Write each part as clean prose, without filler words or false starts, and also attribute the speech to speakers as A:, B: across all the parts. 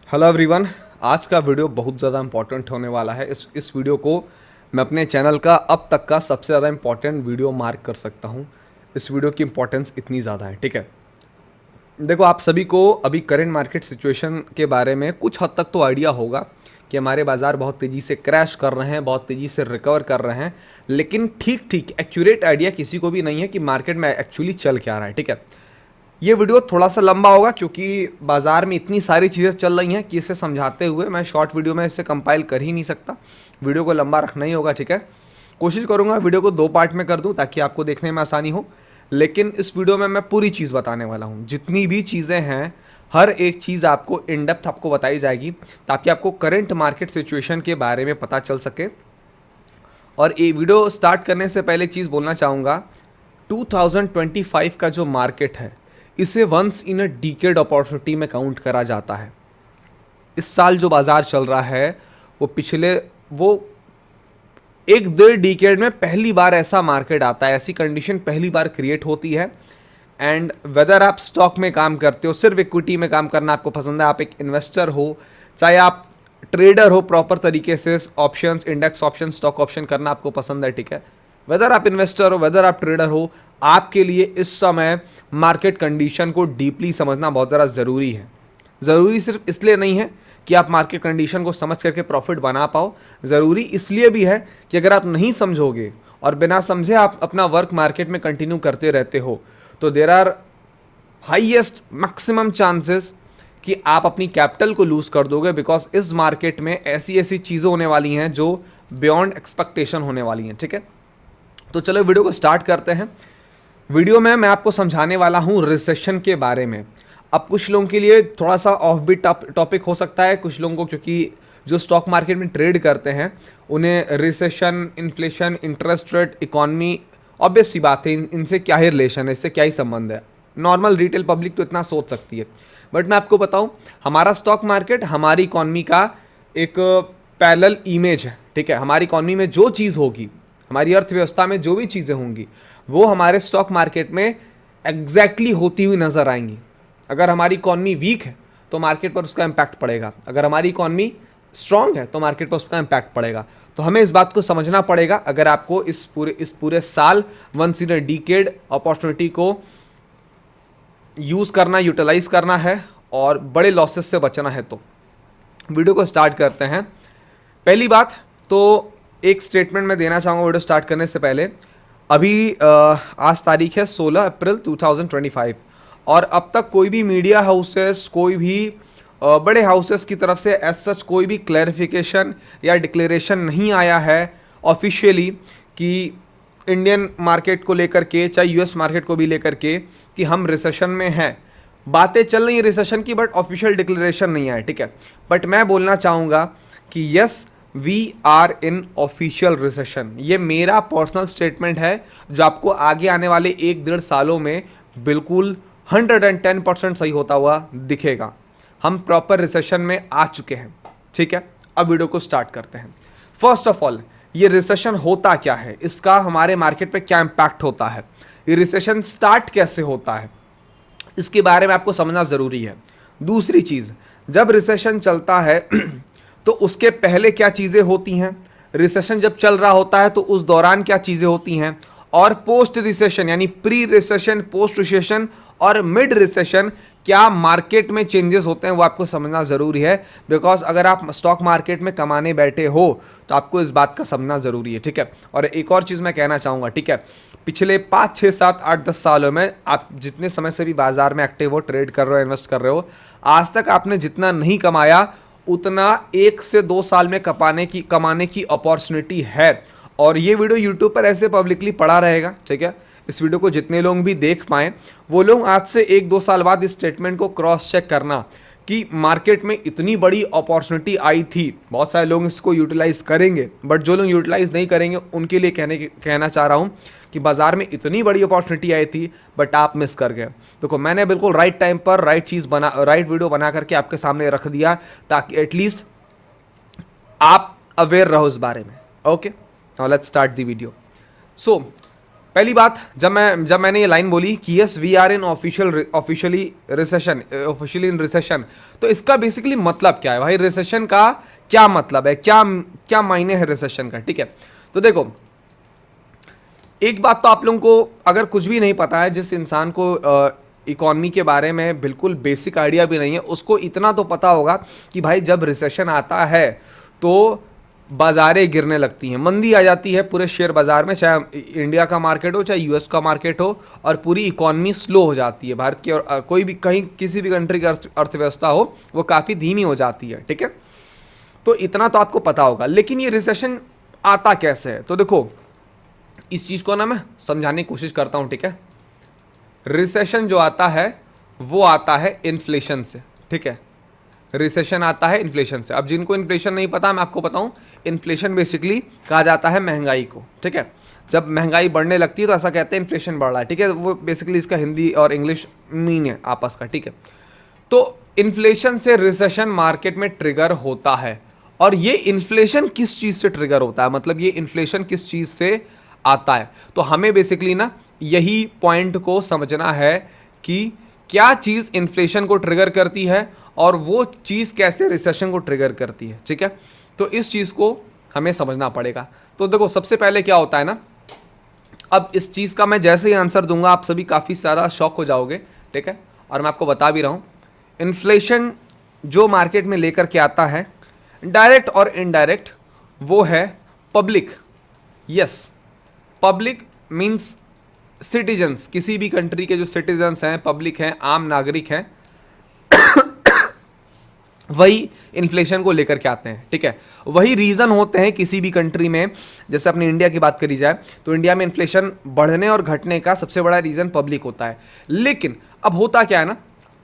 A: Hello everyone. आज का video बहुत ज़्यादा इंपॉर्टेंट होने वाला है। इस वीडियो को मैं अपने चैनल का अब तक का सबसे ज़्यादा इंपॉर्टेंट वीडियो मार्क कर सकता हूँ। इस वीडियो की इंपॉर्टेंस इतनी ज़्यादा है, ठीक है। देखो, आप सभी को अभी करंट मार्केट सिचुएशन के बारे में कुछ हद तक तो आइडिया होगा कि हमारे बाज़ार बहुत तेज़ी से क्रैश कर रहे हैं, बहुत तेज़ी से रिकवर कर रहे हैं, लेकिन ठीक ठीक एक्यूरेट आइडिया किसी को भी नहीं है कि मार्केट में एक्चुअली चल क्या रहा है, ठीक है। ये वीडियो थोड़ा सा लंबा होगा क्योंकि बाज़ार में इतनी सारी चीज़ें चल रही हैं कि इसे समझाते हुए मैं शॉर्ट वीडियो में इसे कंपाइल कर ही नहीं सकता। वीडियो को लंबा रखना ही होगा, ठीक है। कोशिश करूँगा वीडियो को 2 पार्ट में कर दूँ ताकि आपको देखने में आसानी हो, लेकिन इस वीडियो में मैं पूरी चीज़ बताने वाला हूँ। जितनी भी चीज़ें हैं, हर एक चीज़ आपको इन डेप्थ आपको बताई जाएगी ताकि आपको करंट मार्केट सिचुएशन के बारे में पता चल सके। और ये वीडियो स्टार्ट करने से पहले चीज़ बोलना चाहूँगा, 2025 का जो मार्केट है, इसे once in a decade opportunity में काउंट करा जाता है। इस साल जो बाजार चल रहा है वो 1-1.5 डिकेड में पहली बार ऐसा मार्केट आता है, ऐसी कंडीशन पहली बार क्रिएट होती है। एंड वेदर आप स्टॉक में काम करते हो, सिर्फ इक्विटी में काम करना आपको पसंद है, आप एक इन्वेस्टर हो, चाहे आप ट्रेडर हो, प्रॉपर तरीके से options, index option, stock option करना आपको पसंद है, ठीक है। वेदर आप इन्वेस्टर हो, वेदर आप ट्रेडर हो, आपके लिए इस समय मार्केट कंडीशन को डीपली समझना बहुत ज़्यादा ज़रूरी है। ज़रूरी सिर्फ इसलिए नहीं है कि आप मार्केट कंडीशन को समझ करके प्रॉफिट बना पाओ, ज़रूरी इसलिए भी है कि अगर आप नहीं समझोगे और बिना समझे आप अपना वर्क मार्केट में कंटिन्यू करते रहते हो तो there are highest maximum chances कि आप अपनी कैपिटल को लूज कर दोगे, बिकॉज इस मार्केट में ऐसी ऐसी चीज़ें होने वाली हैं जो बियॉन्ड एक्सपेक्टेशन होने वाली हैं, ठीक है। तो चलो वीडियो को स्टार्ट करते हैं। वीडियो में मैं आपको समझाने वाला हूँ रिसेशन के बारे में। अब कुछ लोगों के लिए थोड़ा सा ऑफ बीट टॉपिक हो सकता है, कुछ लोगों को, क्योंकि जो स्टॉक मार्केट में ट्रेड करते हैं उन्हें recession, inflation, interest rate, economy, obvious सी बात है, इनसे क्या ही रिलेशन है, इससे क्या ही संबंध है। नॉर्मल रिटेल पब्लिक तो इतना सोच सकती है, बट मैं आपको बताऊं, हमारा स्टॉक मार्केट हमारी इकॉनमी का एक पैरेलल इमेज है, ठीक है। हमारी इकॉनमी में जो चीज़ होगी, हमारी अर्थव्यवस्था में जो भी चीज़ें होंगी, वो हमारे स्टॉक मार्केट में एग्जैक्टली होती हुई नजर आएंगी। अगर हमारी इकॉनमी वीक है तो मार्केट पर उसका इम्पैक्ट पड़ेगा, अगर हमारी इकॉनमी स्ट्रांग है तो मार्केट पर उसका इम्पैक्ट पड़ेगा। तो हमें इस बात को समझना पड़ेगा अगर आपको इस पूरे साल once in a decade opportunity को यूज़ करना, यूटिलाइज करना है और बड़े लॉसेस से बचना है। तो वीडियो को स्टार्ट करते हैं। पहली बात तो एक स्टेटमेंट मैं देना चाहूँगा वीडियो स्टार्ट करने से पहले। अभी आज तारीख है 16 अप्रैल 2025 और अब तक कोई भी मीडिया हाउसेस, कोई भी बड़े हाउसेस की तरफ से एज सच कोई भी क्लैरिफिकेशन या डिक्लेरेशन नहीं आया है ऑफिशियली कि इंडियन मार्केट को लेकर के, चाहे यूएस मार्केट को भी लेकर के, कि हम रिसेशन में हैं। बातें चल रही हैं रिसेशन की, बट ऑफिशियल डिक्लेरेशन नहीं आया, ठीक है। बट मैं बोलना चाहूँगा कि yes, we are in official recession. ये मेरा पर्सनल स्टेटमेंट है जो आपको आगे आने वाले 1-1.5 सालों में बिल्कुल 110% सही होता हुआ दिखेगा। हम प्रॉपर रिसेशन में आ चुके हैं, ठीक है। अब वीडियो को स्टार्ट करते हैं। फर्स्ट ऑफ ऑल, ये रिसेशन होता क्या है, इसका हमारे मार्केट पे क्या इंपैक्ट होता है, ये रिसेशन स्टार्ट कैसे होता है, इसके बारे में आपको समझना ज़रूरी है। दूसरी चीज़, जब रिसेशन चलता है तो उसके पहले क्या चीज़ें होती हैं, रिसेशन जब चल रहा होता है तो उस दौरान क्या चीज़ें होती हैं, और पोस्ट रिसेशन यानी प्री रिसेशन, पोस्ट रिसेशन और मिड रिसेशन क्या मार्केट में चेंजेस होते हैं, वो आपको समझना ज़रूरी है। बिकॉज अगर आप स्टॉक मार्केट में कमाने बैठे हो तो आपको इस बात का समझना ज़रूरी है, ठीक है। और एक और चीज़ मैं कहना चाहूँगा, ठीक है, पिछले 5, 6, 7, 8, 10 सालों में आप जितने समय से भी बाजार में एक्टिव हो, ट्रेड कर रहे हो, इन्वेस्ट कर रहे हो, आज तक आपने जितना नहीं कमाया उतना 1 से 2 साल में कमाने की अपॉर्चुनिटी है। और ये वीडियो यूट्यूब पर ऐसे पब्लिकली पड़ा रहेगा, ठीक है। इस वीडियो को जितने लोग भी देख पाएँ वो लोग आज से 1-2 साल बाद इस स्टेटमेंट को क्रॉस चेक करना कि मार्केट में इतनी बड़ी अपॉर्चुनिटी आई थी। बहुत सारे लोग इसको यूटिलाइज करेंगे, बट जो लोग यूटिलाइज नहीं करेंगे उनके लिए कहना चाह रहा हूँ कि बाजार में इतनी बड़ी अपॉर्चुनिटी आई थी बट आप मिस कर गए। देखो, मैंने बिल्कुल राइट टाइम पर राइट वीडियो बना करके आपके सामने रख दिया ताकि एटलीस्ट आप अवेयर रहो इस बारे में। Okay, now let's start the video. So पहली बात, जब मैंने ये लाइन बोली कि yes we are in officially in recession, तो इसका बेसिकली मतलब क्या है भाई? रिसेशन का क्या मतलब है, क्या मायने है रिसेशन का? ठीक है, तो देखो, एक बात तो आप लोगों को अगर कुछ भी नहीं पता है, जिस इंसान को इकॉनमी के बारे में बिल्कुल बेसिक आइडिया भी नहीं है, उसको इतना तो पता होगा कि भाई जब रिसेशन आता है तो बाजारें गिरने लगती हैं, मंदी आ जाती है पूरे शेयर बाजार में, चाहे इंडिया का मार्केट हो चाहे यूएस का मार्केट हो, और पूरी इकॉनमी स्लो हो जाती है भारत की, और कोई भी कहीं किसी भी कंट्री की अर्थव्यवस्था हो वो काफ़ी धीमी हो जाती है। ठीक है, तो इतना तो आपको पता होगा, लेकिन ये रिसेशन आता कैसे है? तो देखो, इस चीज़ को ना मैं समझाने की कोशिश करता हूँ। ठीक है, रिसेशन जो आता है वो आता है इन्फ्लेशन से। ठीक है, रिसेशन आता है इन्फ्लेशन से। अब जिनको इन्फ्लेशन नहीं पता, मैं आपको बताऊं, इन्फ्लेशन बेसिकली कहा जाता है महंगाई को। ठीक है, जब महंगाई बढ़ने लगती है तो ऐसा कहते हैं इन्फ्लेशन बढ़ रहा है। ठीक है, वो बेसिकली इसका हिंदी और इंग्लिश मीन है आपस का। ठीक है, तो इन्फ्लेशन से रिसेशन मार्केट में ट्रिगर होता है। और ये इन्फ्लेशन किस चीज़ से ट्रिगर होता है, मतलब ये इन्फ्लेशन किस चीज़ से आता है? तो हमें बेसिकली ना यही पॉइंट को समझना है कि क्या चीज़ इन्फ्लेशन को ट्रिगर करती है और वो चीज़ कैसे रिसेशन को ट्रिगर करती है। ठीक है, तो इस चीज़ को हमें समझना पड़ेगा। तो देखो, सबसे पहले क्या होता है ना, अब इस चीज़ का मैं जैसे ही आंसर दूंगा आप सभी काफ़ी सारा शॉक हो जाओगे। ठीक है, और मैं आपको बता भी रहा हूँ, इन्फ्लेशन जो मार्केट में लेकर के आता है डायरेक्ट और इनडायरेक्ट, वो है public. Yes, public means citizens, किसी भी कंट्री के जो सिटीजन्स हैं, पब्लिक हैं, आम नागरिक हैं, वही इन्फ्लेशन को लेकर के आते हैं। ठीक है, वही रीज़न होते हैं किसी भी कंट्री में। जैसे अपने इंडिया की बात करी जाए तो इंडिया में इन्फ्लेशन बढ़ने और घटने का सबसे बड़ा रीज़न पब्लिक होता है। लेकिन अब होता क्या है ना,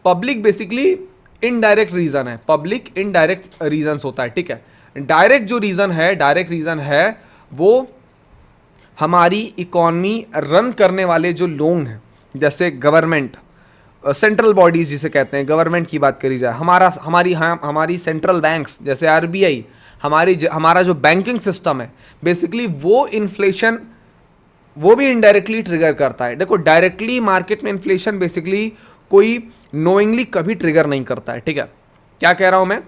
A: पब्लिक बेसिकली इनडायरेक्ट रीज़न है, पब्लिक इनडायरेक्ट रीजन्स होता है। ठीक है, डायरेक्ट जो रीज़न है, डायरेक्ट रीज़न है वो हमारी इकॉनमी रन करने वाले जो लोग हैं, जैसे गवर्नमेंट, सेंट्रल बॉडीज जिसे कहते हैं, गवर्नमेंट की बात करी जाए, हमारी सेंट्रल बैंक्स जैसे आरबीआई, हमारा जो बैंकिंग सिस्टम है, बेसिकली वो इन्फ्लेशन वो भी इनडायरेक्टली ट्रिगर करता है। देखो, डायरेक्टली मार्केट में इन्फ्लेशन बेसिकली कोई नोइंगली कभी ट्रिगर नहीं करता है। ठीक है, क्या कह रहा हूं मैं,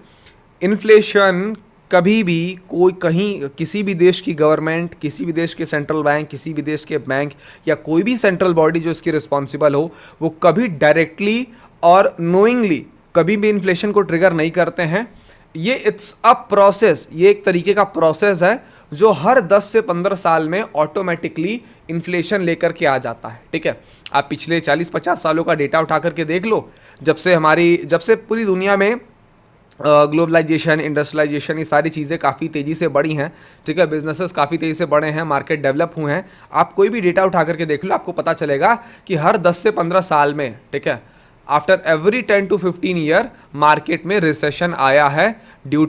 A: इन्फ्लेशन कभी भी कोई कहीं किसी भी देश की गवर्नमेंट, किसी भी देश के सेंट्रल बैंक, किसी भी देश के बैंक या कोई भी सेंट्रल बॉडी जो इसकी रिस्पॉन्सिबल हो, वो कभी डायरेक्टली और नोइंगली कभी भी इन्फ्लेशन को ट्रिगर नहीं करते हैं। ये इट्स अ प्रोसेस, ये एक तरीके का प्रोसेस है जो हर 10 से 15 साल में ऑटोमेटिकली इन्फ्लेशन लेकर के आ जाता है। ठीक है, आप पिछले 40-50 सालों का डेटा उठा करके देख लो, जब से पूरी दुनिया में ग्लोबलाइजेशन, इंडस्ट्रियलाइजेशन, ये सारी चीज़ें काफ़ी तेज़ी से बढ़ी हैं। ठीक है, बिजनेसेस काफ़ी तेज़ी से बढ़े हैं, मार्केट डेवलप हुए हैं। आप कोई भी डेटा उठा करके देख लो, आपको पता चलेगा कि हर 10 से 15 साल में, ठीक है, after every 10 to 15 year market में रिसेशन आया है, ड्यू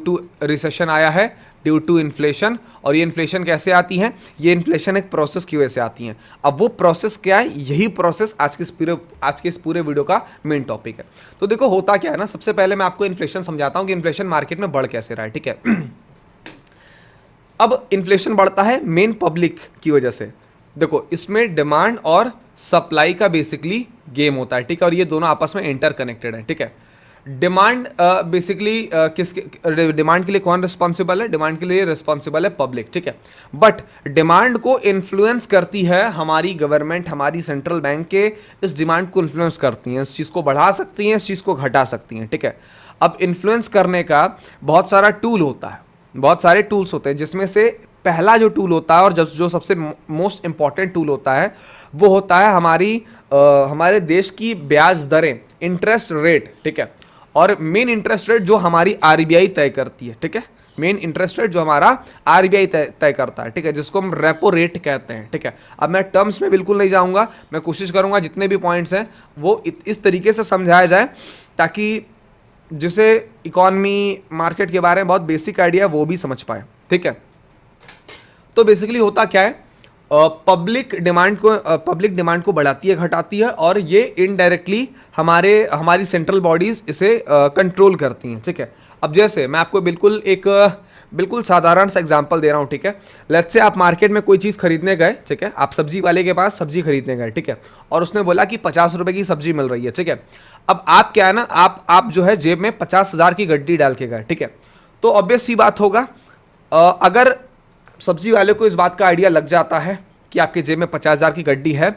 A: टू इन्फ्लेशन। और ये इन्फ्लेशन कैसे आती है? ये इन्फ्लेशन एक प्रोसेस की वजह से आती है। अब वो प्रोसेस क्या है, यही प्रोसेस आज के इस पूरे वीडियो का मेन टॉपिक है। तो देखो, होता क्या है ना, सबसे पहले मैं आपको इन्फ्लेशन समझाता हूं कि इन्फ्लेशन मार्केट में बढ़ कैसे रहा है। ठीक है, अब इन्फ्लेशन बढ़ता है मेन पब्लिक की वजह से। देखो, इसमें डिमांड और सप्लाई का बेसिकली गेम होता है। ठीक है, और ये दोनों आपस में इंटरकनेक्टेड है। ठीक है, डिमांड बेसिकली किसके डिमांड के लिए कौन रिस्पॉन्सिबल है? डिमांड के लिए रिस्पॉन्सिबल है पब्लिक। ठीक है, बट डिमांड को इन्फ्लुएंस करती है हमारी गवर्नमेंट, हमारी सेंट्रल बैंक के इस डिमांड को इन्फ्लुएंस करती हैं, इस चीज़ को बढ़ा सकती हैं, इस चीज़ को घटा सकती हैं। ठीक है, अब इन्फ्लुएंस करने का बहुत सारा टूल होता है, बहुत सारे टूल्स होते हैं, जिसमें से पहला जो टूल होता है और जो सबसे मोस्ट इंपॉर्टेंट टूल होता है, वो होता है हमारे देश की ब्याज दरें, इंटरेस्ट रेट। ठीक है, और मेन इंटरेस्ट रेट जो हमारी आरबीआई तय करती है। ठीक है, मेन इंटरेस्ट रेट जो हमारा आरबीआई तय करता है। ठीक है, जिसको हम रेपो रेट कहते हैं। ठीक है, अब मैं टर्म्स में बिल्कुल नहीं जाऊंगा, मैं कोशिश करूंगा जितने भी पॉइंट्स हैं वो इस तरीके से समझाया जाए ताकि जिसे इकॉनमी, मार्केट के बारे में बहुत बेसिक आइडिया वो भी समझ पाए। ठीक है, तो बेसिकली होता क्या है, पब्लिक डिमांड को बढ़ाती है, घटाती है, और ये इनडायरेक्टली हमारी सेंट्रल बॉडीज इसे कंट्रोल करती हैं। ठीक है, अब जैसे मैं आपको बिल्कुल एक बिल्कुल साधारण सा एग्जांपल दे रहा हूँ, ठीक है। लेट्स से आप मार्केट में कोई चीज़ खरीदने गए, ठीक है, आप सब्जी वाले के पास सब्जी खरीदने गए, ठीक है, और उसने बोला कि 50 रुपए की सब्जी मिल रही है, ठीक है। अब आप क्या है ना, आप जो है जेब में 50,000 की गड्डी डाल के गए, ठीक है। तो ऑब्वियस सी बात होगा, अगर सब्जी वाले को इस बात का आइडिया लग जाता है कि आपके जेब में 50,000 की गड्डी है,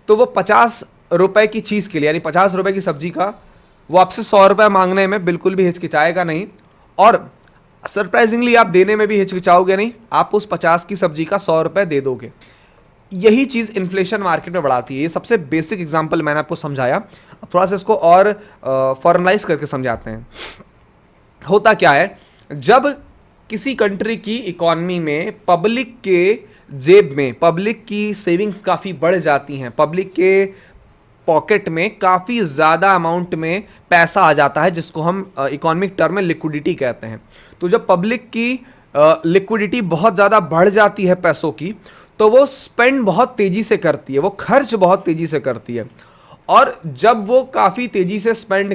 A: तो वो 50 रुपए की चीज़ के लिए, यानी 50 रुपए की सब्जी का, वो आपसे 100 रुपये मांगने में बिल्कुल भी हिचकिचाएगा नहीं, और सरप्राइजिंगली आप देने में भी हिचकिचाओगे नहीं, आप उस 50 की सब्जी का 100 रुपये दे दोगे। यही चीज़ इन्फ्लेशन मार्केट में बढ़ाती है। ये सबसे बेसिक एग्जांपल मैंने आपको समझाया, थोड़ा सा इसको और फॉर्मलाइज करके समझाते हैं। होता क्या है, जब किसी कंट्री की इकॉनमी में पब्लिक के जेब में, पब्लिक की सेविंग्स काफ़ी बढ़ जाती हैं, पब्लिक के पॉकेट में काफ़ी ज़्यादा अमाउंट में पैसा आ जाता है, जिसको हम इकोनॉमिक टर्म में लिक्विडिटी कहते हैं। तो जब पब्लिक की लिक्विडिटी बहुत ज़्यादा बढ़ जाती है पैसों की, तो वो स्पेंड बहुत तेज़ी से करती है, वो खर्च बहुत तेज़ी से करती है। और जब वो काफ़ी तेज़ी से स्पेंड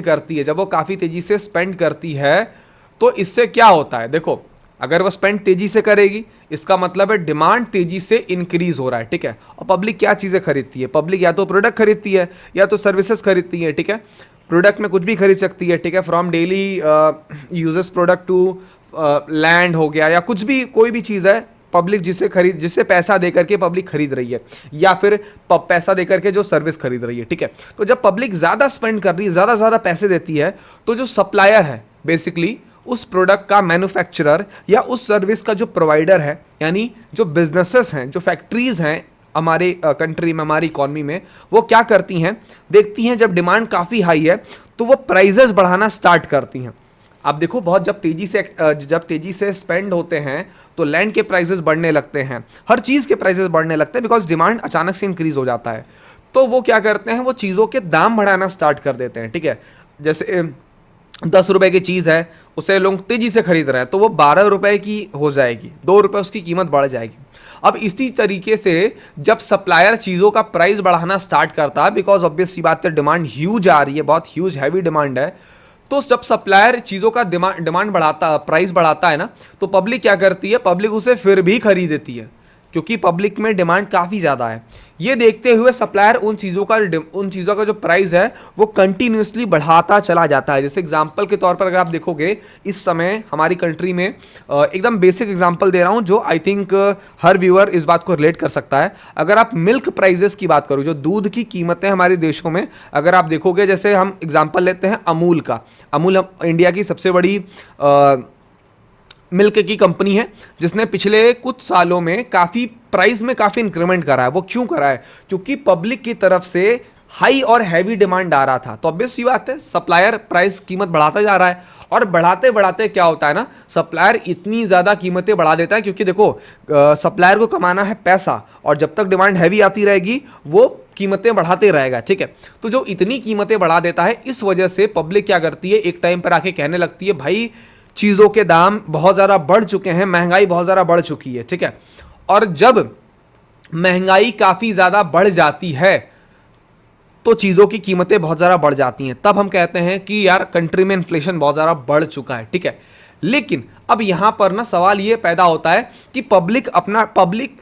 A: करती है, तो इससे क्या होता है, देखो, अगर वो स्पेंड तेजी से करेगी, इसका मतलब है डिमांड तेजी से इंक्रीज हो रहा है, ठीक है। और पब्लिक क्या चीज़ें खरीदती है, पब्लिक या तो प्रोडक्ट खरीदती है या तो सर्विसेज खरीदती है, ठीक है। प्रोडक्ट में कुछ भी खरीद सकती है, ठीक है, from daily uses product to land हो गया, या कुछ भी, कोई भी चीज़ है पब्लिक जिससे पैसा दे करके पब्लिक खरीद रही है, या फिर पैसा दे करके जो सर्विस खरीद रही है, ठीक है। तो जब पब्लिक ज़्यादा स्पेंड कर रही है, ज़्यादा पैसे देती है, तो जो सप्लायर है बेसिकली उस प्रोडक्ट का मैन्युफैक्चरर या उस सर्विस का जो प्रोवाइडर है, यानी जो बिजनेसेस हैं, जो फैक्ट्रीज हैं हमारे कंट्री में, हमारी इकॉनमी में, वो क्या करती हैं, देखती हैं जब डिमांड काफ़ी हाई है तो वो प्राइजेस बढ़ाना स्टार्ट करती हैं। आप देखो, बहुत जब तेजी से स्पेंड होते हैं तो लैंड के प्राइसेस बढ़ने लगते हैं, हर चीज़ के प्राइसेस बढ़ने लगते हैं, बिकॉज डिमांड अचानक से इंक्रीज हो जाता है। तो वो क्या करते हैं, वो चीज़ों के दाम बढ़ाना स्टार्ट कर देते हैं, ठीक है। जैसे 10 रुपए की चीज़ है, उसे लोग तेजी से खरीद रहे हैं, तो वो 12 रुपए की हो जाएगी, 2 रुपए उसकी कीमत बढ़ जाएगी। अब इसी तरीके से जब सप्लायर चीज़ों का प्राइस बढ़ाना स्टार्ट करता है, बिकॉज ऑब्वियस सी बात है, डिमांड ह्यूज आ रही है, बहुत ह्यूज हैवी डिमांड है, तो जब सप्लायर चीज़ों का डिमांड बढ़ाता, प्राइस बढ़ाता है ना, तो पब्लिक क्या करती है, पब्लिक उसे फिर भी खरीदती है, क्योंकि पब्लिक में डिमांड काफ़ी ज़्यादा है। ये देखते हुए सप्लायर उन चीज़ों का जो प्राइस है वो कंटिन्यूसली बढ़ाता चला जाता है। जैसे एग्जांपल के तौर पर अगर आप देखोगे, इस समय हमारी कंट्री में एकदम बेसिक एग्जांपल दे रहा हूँ जो आई थिंक हर व्यूअर इस बात को रिलेट कर सकता है। अगर आप मिल्क प्राइजेस की बात करो, जो दूध की कीमतें हमारे देशों में, अगर आप देखोगे, जैसे हम एग्जाम्पल लेते हैं अमूल का। अमूल इंडिया की सबसे बड़ी मिल्क की कंपनी है, जिसने पिछले कुछ सालों में काफ़ी प्राइस में काफ़ी इंक्रीमेंट करा है। वो क्यों करा है, क्योंकि पब्लिक की तरफ से हाई और हैवी डिमांड आ रहा था। तो ऑब्वियस सी बात है, सप्लायर प्राइस कीमत बढ़ाता जा रहा है, और बढ़ाते बढ़ाते क्या होता है ना, सप्लायर इतनी ज़्यादा कीमतें बढ़ा देता है, क्योंकि देखो सप्लायर को कमाना है पैसा, और जब तक डिमांड हैवी आती रहेगी वो कीमतें बढ़ाते रहेगा, ठीक है। तो जो इतनी कीमतें बढ़ा देता है, इस वजह से पब्लिक क्या करती है, एक टाइम पर आके कहने लगती है, भाई चीज़ों के दाम बहुत ज़्यादा बढ़ चुके हैं, महंगाई बहुत ज़्यादा बढ़ चुकी है, ठीक है। और जब महंगाई काफ़ी ज़्यादा बढ़ जाती है तो चीज़ों की कीमतें बहुत ज़्यादा बढ़ जाती हैं, तब हम कहते हैं कि यार कंट्री में इन्फ्लेशन बहुत ज़्यादा बढ़ चुका है, ठीक है। लेकिन अब यहाँ पर ना सवाल ये पैदा होता है कि पब्लिक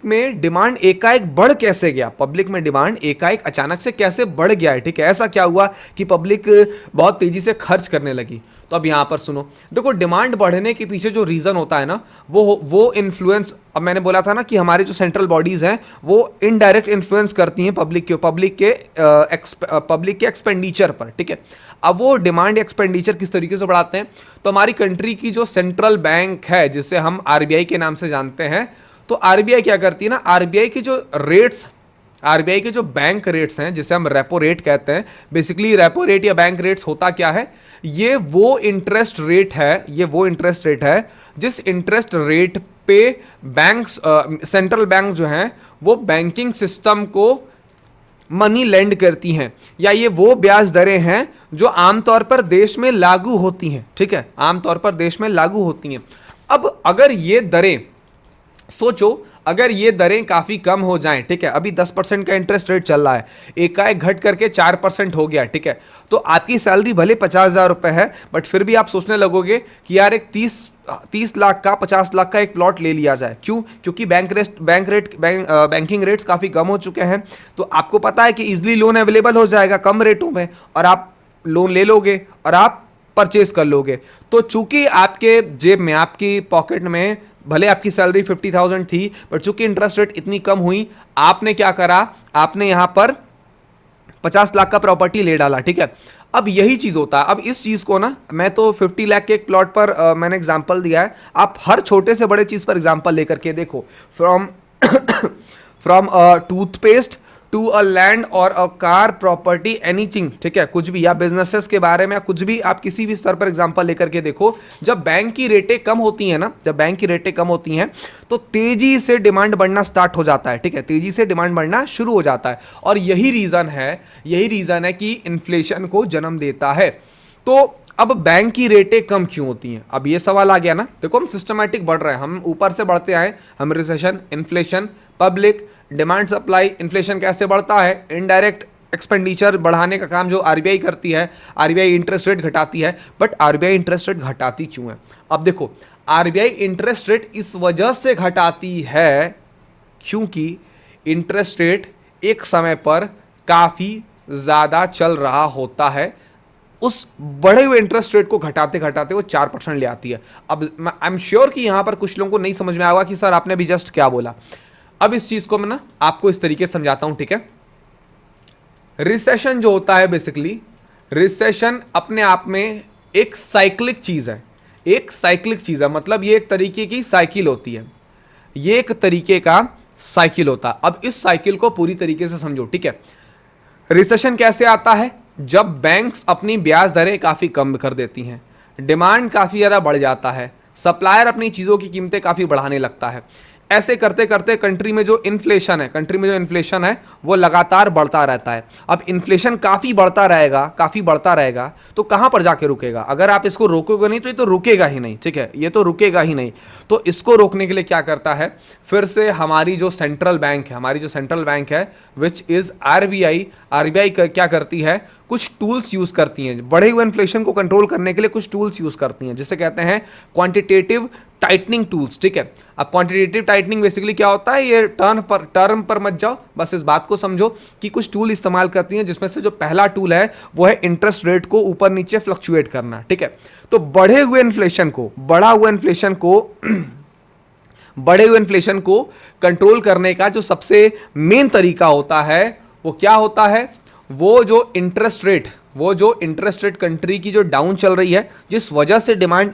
A: में डिमांड एकाएक बढ़ कैसे गया, पब्लिक में डिमांड एकाएक अचानक से कैसे बढ़ गया है, ठीक है। ऐसा क्या हुआ कि पब्लिक बहुत तेज़ी से खर्च करने लगी। तो अब यहाँ पर सुनो, देखो, डिमांड बढ़ने के पीछे जो रीज़न होता है ना, वो इन्फ्लुएंस, अब मैंने बोला था ना कि हमारे जो सेंट्रल बॉडीज़ हैं वो इनडायरेक्ट इन्फ्लुएंस करती हैं पब्लिक के एक्सपेंडिचर पर, ठीक है। अब वो डिमांड एक्सपेंडिचर किस तरीके से बढ़ाते हैं, तो हमारी कंट्री की जो सेंट्रल बैंक है, जिसे हम आरबीआई के नाम से जानते हैं, तो आरबीआई क्या करती है ना, आरबीआई के जो बैंक रेट्स हैं, जिसे हम रेपो रेट कहते हैं, बेसिकली रेपो रेट या बैंक रेट्स होता क्या है, ये वो इंटरेस्ट रेट है जिस इंटरेस्ट रेट पे सेंट्रल बैंक जो हैं वो बैंकिंग सिस्टम को मनी लेंड करती हैं, या ये वो ब्याज दरें हैं जो आमतौर पर देश में लागू होती हैं, ठीक है, आमतौर पर देश में लागू होती हैं। अब अगर ये दरें, सोचो, अगर ये दरें काफ़ी कम हो जाएं, ठीक है, अभी 10% का इंटरेस्ट रेट चल रहा है, एकाएक घट करके 4% हो गया, ठीक है, तो आपकी सैलरी भले 50,000 रुपये है, बट फिर भी आप सोचने लगोगे कि यार एक 30 लाख का 50 लाख का एक प्लॉट ले लिया जाए। क्यों? क्योंकि बैंकिंग रेट्स काफ़ी कम हो चुके हैं, तो आपको पता है कि इजिली लोन अवेलेबल हो जाएगा कम रेटों में, और आप लोन ले लोगे और आप परचेज कर लोगे। तो चूंकि आपके जेब में, आपकी पॉकेट में भले आपकी सैलरी 50,000 थी, बट चूंकि इंटरेस्ट रेट इतनी कम हुई, आपने क्या करा, आपने यहां पर 50 लाख का प्रॉपर्टी ले डाला, ठीक है। अब यही चीज होता है। अब इस चीज को ना, मैं तो 50 लाख के एक प्लॉट पर मैंने एग्जांपल दिया है, आप हर छोटे से बड़े चीज पर एग्जांपल लेकर के देखो, from from toothpaste to a land और अ कार, प्रॉपर्टी, एनीथिंग, ठीक है, कुछ भी, या बिजनेसेस के बारे में, कुछ भी, आप किसी भी स्तर पर एग्जांपल लेकर के देखो। जब बैंक की रेटें कम होती हैं ना, जब बैंक की रेटें कम होती हैं, तो तेजी से डिमांड बढ़ना स्टार्ट हो जाता है, ठीक है, तेजी से डिमांड बढ़ना शुरू हो जाता है, और यही रीजन है कि इन्फ्लेशन को जन्म देता है। तो अब बैंक की रेटें कम क्यों होती हैं? अब ये सवाल आ गया ना। देखो, हम सिस्टमैटिक बढ़ रहे हैं, हम ऊपर से बढ़ते आए, हम recession, inflation, public demand, supply, inflation कैसे बढ़ता है? इनडायरेक्ट एक्सपेंडिचर बढ़ाने का काम जो आरबीआई करती है, आरबीआई इंटरेस्ट रेट घटाती है। बट आरबीआई इंटरेस्ट रेट घटाती क्यों है? अब देखो, आरबीआई इंटरेस्ट रेट इस वजह से घटाती है क्योंकि इंटरेस्ट रेट एक समय पर काफी ज्यादा चल रहा होता है, उस बढ़े हुए इंटरेस्ट रेट को घटाते घटाते वो 4% ले आती है। अब आई एम श्योर कि यहां पर कुछ लोगों को नहीं समझ में आएगा कि सर आपने भी जस्ट क्या बोला। अब इस चीज को मैं ना आपको इस तरीके से समझाता हूं, ठीक है। रिसेशन जो होता है, बेसिकली रिसेशन अपने आप में एक साइक्लिक चीज है, एक साइक्लिक चीज है, मतलब ये एक तरीके की साइकिल होती है, ये एक तरीके का साइकिल होता है। अब इस साइकिल को पूरी तरीके से समझो, ठीक है। रिसेशन कैसे आता है? जब बैंक्स अपनी ब्याज दरें काफी कम कर देती हैं, डिमांड काफी ज्यादा बढ़ जाता है, सप्लायर अपनी चीजों की कीमतें काफी बढ़ाने लगता है। ऐसे करते करते कंट्री में जो इन्फ्लेशन है वो लगातार बढ़ता रहता है। अब इन्फ्लेशन काफी बढ़ता रहेगा तो कहां पर जाके रुकेगा? अगर आप इसको रोकोगे नहीं तो ये तो रुकेगा ही नहीं, ठीक है, ये तो रुकेगा ही नहीं। तो इसको रोकने के लिए क्या करता है, फिर से हमारी जो सेंट्रल बैंक है विच इज आरबीआई क्या करती है, कुछ टूल्स यूज करती हैं, बढ़े हुए इन्फ्लेशन को कंट्रोल करने के लिए कुछ टूल्स यूज करती हैं, जिसे कहते हैं क्वांटिटेटिव टाइटनिंग टूल्स, ठीक है। अब क्वांटिटेटिव टाइटनिंग बेसिकली क्या होता है, ये टर्म पर मत जाओ, बस इस बात को समझो कि कुछ टूल इस्तेमाल करती हैं, जिसमें से जो पहला टूल है वो है इंटरेस्ट रेट को ऊपर नीचे फ्लक्चुएट करना, ठीक है। तो बढ़े हुए इन्फ्लेशन को कंट्रोल करने का जो सबसे मेन तरीका होता है वो क्या होता है, वो जो इंटरेस्ट रेट कंट्री की जो डाउन चल रही है, जिस वजह से डिमांड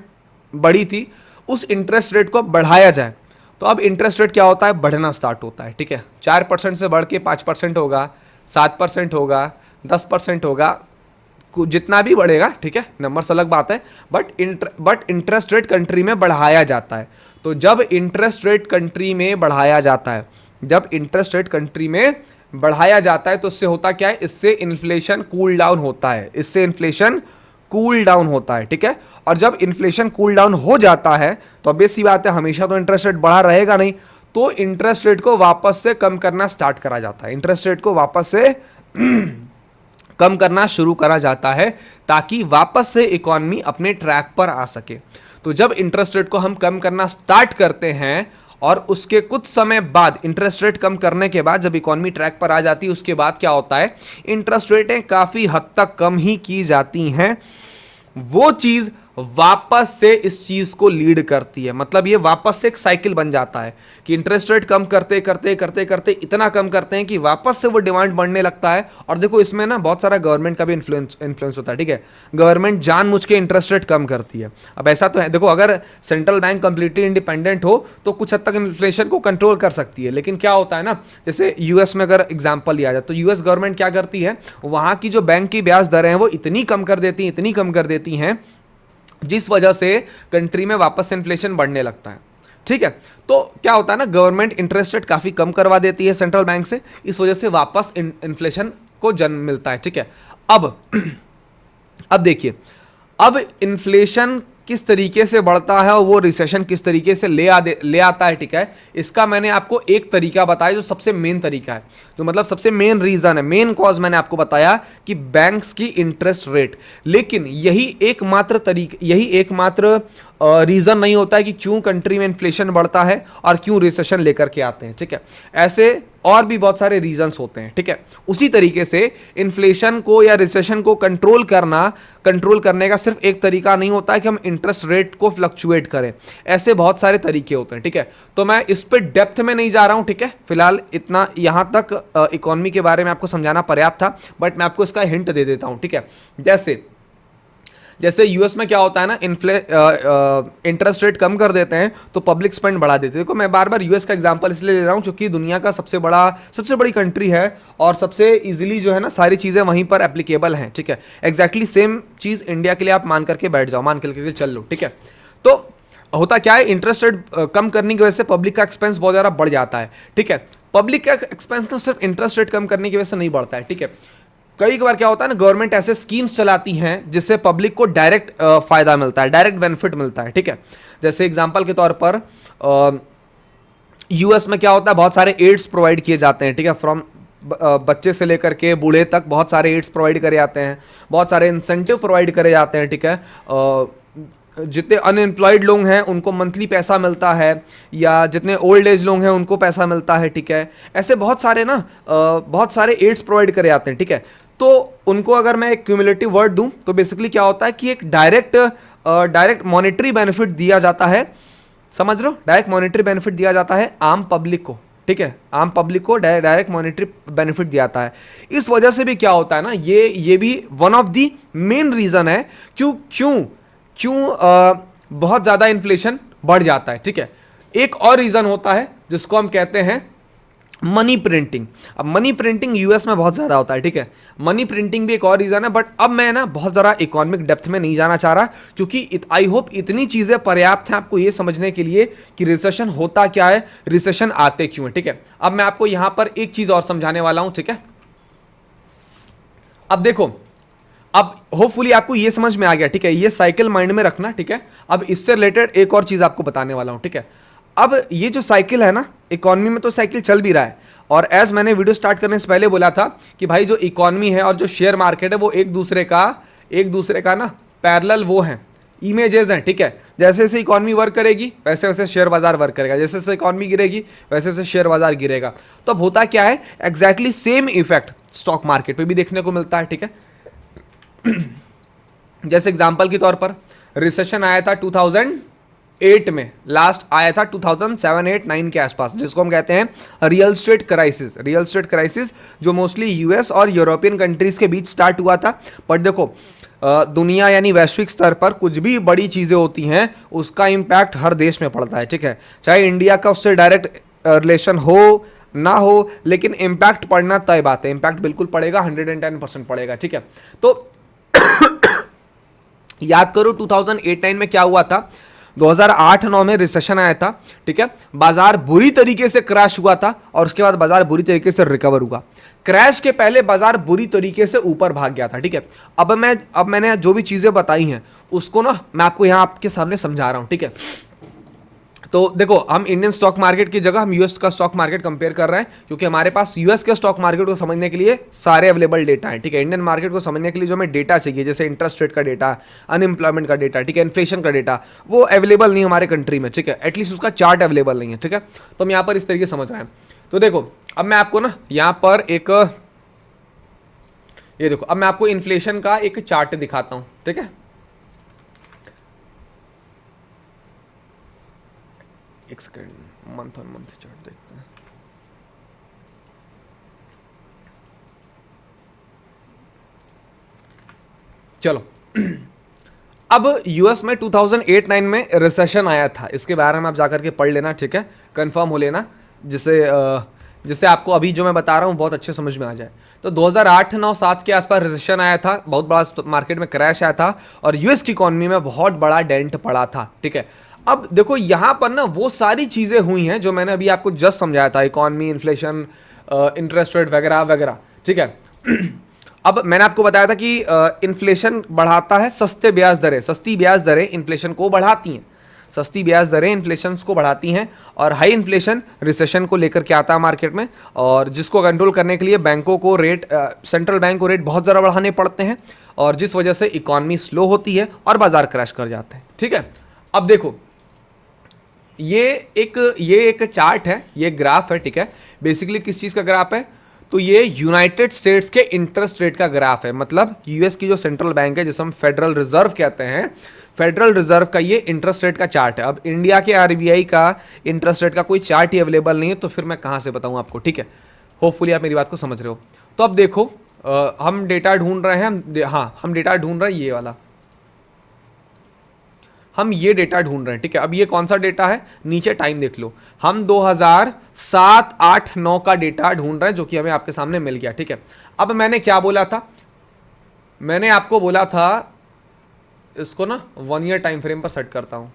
A: बढ़ी थी, उस इंटरेस्ट रेट को बढ़ाया जाए। तो अब इंटरेस्ट रेट क्या होता है, बढ़ना स्टार्ट होता है, ठीक है। 4% से बढ़ के 5% होगा, 7% होगा, 10% होगा, जितना भी बढ़ेगा, ठीक है, नंबर्स अलग बात है, बट इंटरेस्ट रेट कंट्री में बढ़ाया जाता है। तो जब इंटरेस्ट रेट कंट्री में बढ़ाया जाता है, तो इससे होता क्या है, इससे इन्फ्लेशन कूल डाउन होता है, ठीक है। और जब इन्फ्लेशन कूल डाउन हो जाता है तो ऑब्वियस सी बात है, हमेशा तो इंटरेस्ट रेट बढ़ा रहेगा नहीं, तो इंटरेस्ट रेट को वापस से कम करना स्टार्ट करा जाता है, इंटरेस्ट रेट को वापस से कम करना शुरू करा जाता है, ताकि वापस से इकोनॉमी अपने ट्रैक पर आ सके। तो जब इंटरेस्ट रेट को हम कम करना स्टार्ट करते हैं और उसके कुछ समय बाद, इंटरेस्ट रेट कम करने के बाद जब इकोनॉमी ट्रैक पर आ जाती है, उसके बाद क्या होता है, इंटरेस्ट रेटें काफी हद तक कम ही की जाती हैं। वो चीज वापस से इस चीज को लीड करती है, मतलब ये वापस से एक साइकिल बन जाता है कि इंटरेस्ट रेट कम करते करते इतना कम करते हैं कि वापस से वो डिमांड बढ़ने लगता है। और देखो, इसमें ना बहुत सारा गवर्नमेंट का भी इन्फ्लुएंस होता है, ठीक है। गवर्नमेंट जानबूझ के इंटरेस्ट रेट कम करती है। अब ऐसा तो है, देखो, अगर सेंट्रल बैंक कंप्लीटली इंडिपेंडेंट हो तो कुछ हद तक इन्फ्लेशन को कंट्रोल कर सकती है, लेकिन क्या होता है ना, जैसे यूएस में अगर एग्जाम्पल लिया जाए तो यूएस गवर्नमेंट क्या करती है, वहां की जो बैंक की ब्याज दरें हैं वो इतनी कम कर देती हैं जिस वजह से कंट्री में वापस इन्फ्लेशन बढ़ने लगता है, ठीक है। तो क्या होता है ना, गवर्नमेंट इंटरेस्ट रेट काफी कम करवा देती है सेंट्रल बैंक से, इस वजह से वापस इन्फ्लेशन को जन्म मिलता है, ठीक है। अब देखिए, अब इन्फ्लेशन किस तरीके से बढ़ता है और वो रिसेशन किस तरीके से ले आता है, ठीक है, इसका मैंने आपको एक तरीका बताया जो सबसे मेन तरीका है, जो मतलब सबसे मेन रीजन है, मेन कॉज मैंने आपको बताया कि बैंक्स की इंटरेस्ट रेट। लेकिन यही एकमात्र रीजन नहीं होता है कि क्यों कंट्री में इन्फ्लेशन बढ़ता है और क्यों रिसेशन लेकर के आते हैं, ठीक है। ऐसे और भी बहुत सारे रीजंस होते हैं, ठीक है। उसी तरीके से इन्फ्लेशन को या रिसेशन को कंट्रोल करने का सिर्फ एक तरीका नहीं होता है कि हम इंटरेस्ट रेट को फ्लक्चुएट करें, ऐसे बहुत सारे तरीके होते हैं, ठीक है। तो मैं इस पे डेप्थ में नहीं जा रहा हूं, ठीक है। फिलहाल इतना यहां तक इकोनॉमी के बारे में आपको समझाना पर्याप्त था, बट मैं आपको इसका हिंट दे देता हूं, ठीक है। जैसे यूएस में क्या होता है ना, इंटरेस्ट रेट कम कर देते हैं तो पब्लिक स्पेंड बढ़ा देते हैं। देखो मैं बार बार यूएस का एग्जांपल इसलिए ले रहा हूं क्योंकि दुनिया का सबसे बड़ी कंट्री है और सबसे इजीली जो है ना सारी चीज़ें वहीं पर एप्लीकेबल हैं, ठीक है। एग्जैक्टली सेम चीज़ इंडिया के लिए आप मान करके बैठ जाओ, मान करके चल लो, ठीक है। तो होता क्या है, इंटरेस्ट रेट कम करने की वजह से पब्लिक का एक्सपेंस बहुत ज़्यादा बढ़ जाता है, ठीक है। पब्लिक का एक्सपेंस तो सिर्फ इंटरेस्ट रेट कम करने की वजह से नहीं बढ़ता है, ठीक है। कई बार क्या होता है ना, गवर्नमेंट ऐसे स्कीम्स चलाती हैं जिससे पब्लिक को डायरेक्ट फायदा मिलता है, डायरेक्ट बेनिफिट मिलता है, ठीक है। जैसे एग्जांपल के तौर पर यूएस में क्या होता है, बहुत सारे एड्स प्रोवाइड किए जाते हैं, ठीक है। फ्रॉम बच्चे से लेकर के बूढ़े तक बहुत सारे एड्स प्रोवाइड करे जाते हैं, बहुत सारे इंसेंटिव प्रोवाइड करे जाते हैं, ठीक है। जितने अनएम्प्लॉयड लोग हैं उनको मंथली पैसा मिलता है, या जितने ओल्ड एज लोग हैं उनको पैसा मिलता है, ठीक है। ऐसे बहुत सारे एड्स प्रोवाइड करे जाते हैं, ठीक है। तो उनको अगर मैं एक क्यूमुलेटिव वर्ड दूं तो बेसिकली क्या होता है कि एक डायरेक्ट मॉनेटरी बेनिफिट दिया जाता है, समझ रहे हो, डायरेक्ट मॉनेटरी बेनिफिट दिया जाता है आम पब्लिक को, ठीक है। आम पब्लिक को डायरेक्ट मॉनेटरी बेनिफिट दिया जाता है। इस वजह से भी क्या होता है ना, ये भी one of the main reason है क्यों बहुत ज्यादा इन्फ्लेशन बढ़ जाता है, ठीक है। एक और रीजन होता है जिसको हम कहते हैं मनी प्रिंटिंग। अब मनी प्रिंटिंग यूएस में बहुत ज्यादा होता है, ठीक है। मनी प्रिंटिंग भी एक और रीजन है, बट अब मैं ना बहुत ज्यादा इकोनॉमिक डेप्थ में नहीं जाना चाह रहा क्योंकि आई होप इतनी चीजें पर्याप्त हैं आपको ये समझने के लिए कि रिसेशन होता क्या है, रिसेशन आते क्यों है, ठीक है। अब मैं आपको यहां पर एक चीज और समझाने वाला हूं, ठीक है। अब देखो, अब होपफुली आपको ये समझ में आ गया, ठीक है। ये साइकिल माइंड में रखना, ठीक है। अब इससे रिलेटेड एक और चीज आपको बताने वाला हूं, ठीक है। अब ये जो साइकिल है ना, इकोनॉमी में तो साइकिल चल भी रहा है, और एज मैंने वीडियो स्टार्ट करने से पहले बोला था कि भाई जो इकोनॉमी है और जो शेयर मार्केट है वो एक दूसरे का ना पैरेलल वो हैं, इमेजेस हैं, ठीक है। जैसे जैसे इकोनॉमी वर्क करेगी वैसे वैसे शेयर बाजार वर्क करेगा, जैसे जैसे इकोनॉमी गिरेगी वैसे वैसे शेयर बाजार गिरेगा। तो अब होता क्या है, exactly same effect stock market पे भी देखने को मिलता है, ठीक है। जैसे एग्जांपल के तौर पर रिसेशन आया था 2008 में, लास्ट आया था 2007-8-9 के आसपास, जिसको हम कहते हैं रियल स्टेट क्राइसिस, जो मोस्टली यूएस और यूरोपियन कंट्रीज के बीच स्टार्ट हुआ था। पर देखो दुनिया यानी वैश्विक स्तर पर कुछ भी बड़ी चीजें होती हैं उसका इंपैक्ट हर देश में पड़ता है, ठीक है। चाहे इंडिया का उससे डायरेक्ट रिलेशन हो ना हो, लेकिन इंपैक्ट पड़ना तय बात है, इंपैक्ट बिल्कुल पड़ेगा, 110% पड़ेगा, ठीक है। तो याद करो 2008-9 में क्या हुआ था, 2008-9 में रिसेशन आया था, ठीक है। बाजार बुरी तरीके से क्रैश हुआ था और उसके बाद बाजार बुरी तरीके से रिकवर हुआ। क्रैश के पहले बाजार बुरी तरीके से ऊपर भाग गया था, ठीक है। अब मैंने जो भी चीजें बताई हैं उसको ना मैं आपको यहां आपके सामने समझा रहा हूं, ठीक है। तो देखो, हम इंडियन स्टॉक मार्केट की जगह हम यूएस का स्टॉक मार्केट कंपेयर कर रहे हैं क्योंकि हमारे पास यूएस के स्टॉक मार्केट को समझने के लिए सारे अवेलेबल डेटा है, ठीक है। इंडियन मार्केट को समझने के लिए जो हमें डेटा चाहिए, जैसे इंटरेस्ट रेट का डेटा, अनएम्प्लॉयमेंट का डेटा, ठीक है, इन्फ्लेशन का डेटा, वो अवेलेबल नहीं हमारे कंट्री में, ठीक है। एटलीस्ट उसका चार्ट अवेलेबल नहीं है, ठीक है। तो हम यहाँ पर इस तरीके समझ रहे हैं। तो देखो, अब मैं आपको ना यहाँ पर ये देखो, अब मैं आपको इन्फ्लेशन का एक चार्ट दिखाता हूं, ठीक है। एक second, month on month chart देखते हैं। चलो, अब यूएस में 2008-9 में रिसेशन आया था, इसके बारे में आप जाकर के पढ़ लेना, ठीक है, कंफर्म हो लेना, जिससे आपको अभी जो मैं बता रहा हूं बहुत अच्छे समझ में आ जाए। तो 2008-9-7 के आसपास रिसेशन आया था, बहुत बड़ा मार्केट में क्रैश आया था और यूएस की इकोनॉमी में बहुत बड़ा डेंट पड़ा था, ठीक है। अब देखो यहां पर ना वो सारी चीजें हुई हैं जो मैंने अभी आपको जस्ट समझाया था, इकोनॉमी, इन्फ्लेशन, इंटरेस्ट रेट वगैरह वगैरह, ठीक है। अब मैंने आपको बताया था कि इन्फ्लेशन बढ़ाता है सस्ती ब्याज दरें इन्फ्लेशन को बढ़ाती हैं, सस्ती ब्याज दरें इन्फ्लेशन को बढ़ाती हैं, और हाई इन्फ्लेशन रिसेशन को लेकर के आता है मार्केट में, और जिसको कंट्रोल करने के लिए बैंकों को रेट, सेंट्रल बैंक को रेट बहुत ज़्यादा बढ़ाने पड़ते हैं, और जिस वजह से इकॉनमी स्लो होती है और बाजार क्रैश कर जाते हैं। ठीक है, अब देखो ये एक चार्ट है, ये ग्राफ है। ठीक है, बेसिकली किस चीज़ का ग्राफ है, तो ये यूनाइटेड स्टेट्स के इंटरेस्ट रेट का ग्राफ है, मतलब यूएस की जो सेंट्रल बैंक है जिसे हम फेडरल रिजर्व कहते हैं, फेडरल रिजर्व का ये इंटरेस्ट रेट का चार्ट है। अब इंडिया के आरबीआई का इंटरेस्ट रेट का कोई चार्ट ही अवेलेबल नहीं है, तो फिर मैं कहाँ से बताऊँ आपको। ठीक है, होपफुली आप मेरी बात को समझ रहे हो। तो अब देखो हम डेटा ढूंढ रहे हैं, हम डेटा ढूंढ रहे हैं ये वाला, हम ये डेटा ढूंढ रहे हैं। ठीक है, अब ये कौन सा डेटा है, नीचे टाइम देख लो, हम 2007, 8, 9 का डेटा ढूंढ रहे हैं, जो कि हमें आपके सामने मिल गया। ठीक है, अब मैंने क्या बोला था, मैंने आपको बोला था, इसको ना 1 ईयर टाइम फ्रेम पर सेट करता हूं,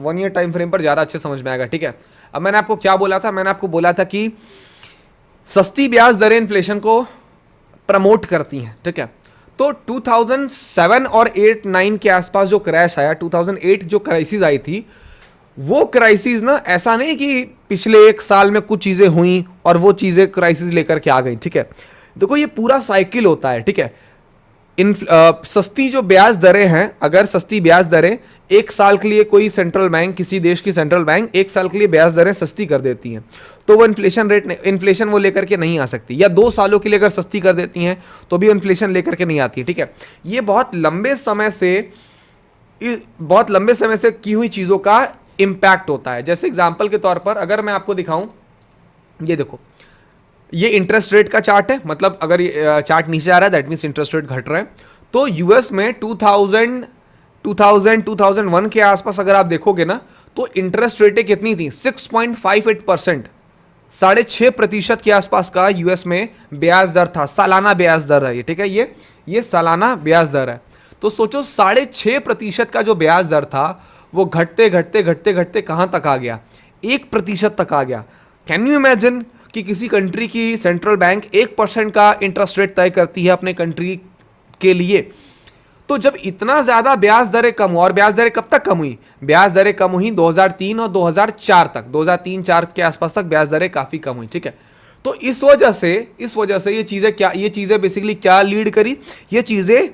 A: 1 ईयर टाइम फ्रेम पर ज़्यादा अच्छे समझ में आएगा। ठीक है, अब मैंने आपको क्या बोला था, मैंने आपको बोला था कि सस्ती ब्याज दरें इन्फ्लेशन को प्रमोट करती हैं। ठीक है, तो 2007 और 8, 9 के आसपास जो क्रैश आया, 2008 जो क्राइसिस आई थी, वो क्राइसिस ना ऐसा नहीं कि पिछले 1 साल में कुछ चीज़ें हुई और वो चीज़ें क्राइसिस लेकर के आ गई। ठीक है, देखो ये पूरा साइकिल होता है। ठीक है, सस्ती जो ब्याज दरें हैं, अगर सस्ती ब्याज दरें 1 साल के लिए कोई सेंट्रल बैंक, किसी देश की सेंट्रल बैंक 1 साल के लिए ब्याज दरें सस्ती कर देती हैं, तो वो इन्फ्लेशन वो लेकर के नहीं आ सकती, या 2 सालों के लिए अगर सस्ती कर देती हैं तो भी इन्फ्लेशन लेकर के नहीं आती है। ठीक है, ये बहुत लंबे समय से की हुई चीज़ों का इम्पैक्ट होता है। जैसे एग्जाम्पल के तौर पर अगर मैं आपको दिखाऊं, ये देखो, ये इंटरेस्ट रेट का चार्ट है, मतलब अगर ये चार्ट नीचे आ रहा है दैट मीन्स इंटरेस्ट रेट घट रहा है। तो यूएस में 2001 के आसपास अगर आप देखोगे ना, तो इंटरेस्ट रेटें कितनी थी, 6.58%, 6.5% के आसपास का यूएस में ब्याज दर था, सालाना ब्याज दर है ये। ठीक है, ये सालाना ब्याज दर है। तो सोचो 6.5% का जो ब्याज दर था वो घटते घटते घटते घटते कहां तक आ गया, 1% तक आ गया। कैन यू इमेजिन कि किसी कंट्री की सेंट्रल बैंक 1% का इंटरेस्ट रेट तय करती है अपने कंट्री के लिए, तो जब इतना ज्यादा ब्याज दरें कम हुआ, और ब्याज दरें कब तक कम हुई, ब्याज दरें कम हुई 2003 और 2004 तक, 2003-4 के आसपास तक ब्याज दरें काफी कम हुई। ठीक है, तो इस वजह से ये चीजें बेसिकली क्या लीड करी, ये चीजें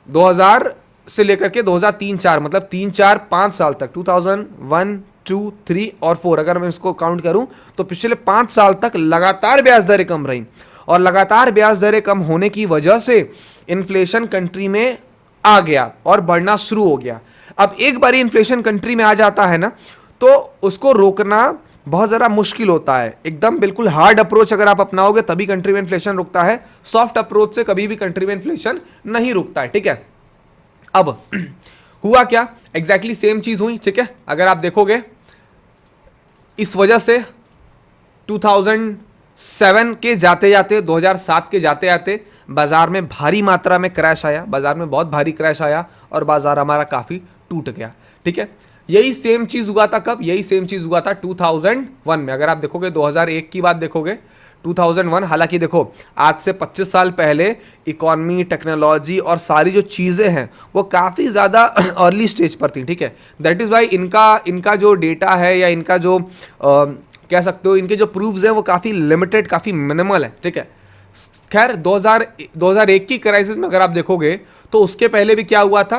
A: 2000 से लेकर के 2003-4 मतलब 3-4-5 साल तक, 2001, 2, 3 और 4 अगर मैं इसको काउंट करूं तो पिछले 5 साल तक लगातार ब्याज दरें कम रही, और लगातार ब्याज दरें कम होने की वजह से इन्फ्लेशन कंट्री में आ गया और बढ़ना शुरू हो गया। अब एक बार इन्फ्लेशन कंट्री में आ जाता है ना, तो उसको रोकना बहुत ज़्यादा मुश्किल होता है। एकदम बिल्कुल हार्ड अप्रोच अगर आप अपनाओगे तभी कंट्री में इन्फ्लेशन रुकता है, सॉफ्ट अप्रोच से कभी भी कंट्री में इन्फ्लेशन नहीं रुकता है। ठीक है, अब हुआ क्या, एग्जैक्टली सेम चीज हुई। ठीक है, अगर आप देखोगे इस वजह से 2007 के जाते जाते 2007 के जाते जाते बाजार में भारी मात्रा में क्रैश आया, बाजार में बहुत भारी क्रैश आया और बाजार हमारा काफी टूट गया। ठीक है, यही सेम चीज हुआ था कब, यही सेम चीज हुआ था 2001 में। अगर आप देखोगे 2001 की बात देखोगे, 2001, हालांकि देखो आज से 25 साल पहले इकॉनमी, टेक्नोलॉजी और सारी जो चीज़ें हैं वो काफ़ी ज़्यादा अर्ली स्टेज पर थी। ठीक है, दैट इज़ वाई इनका जो डेटा है या इनका जो कह सकते हो इनके जो प्रूफ्स हैं वो काफ़ी लिमिटेड, काफ़ी मिनिमल है। ठीक है, खैर 2001 की क्राइसिस में अगर आप देखोगे तो उसके पहले भी क्या हुआ था,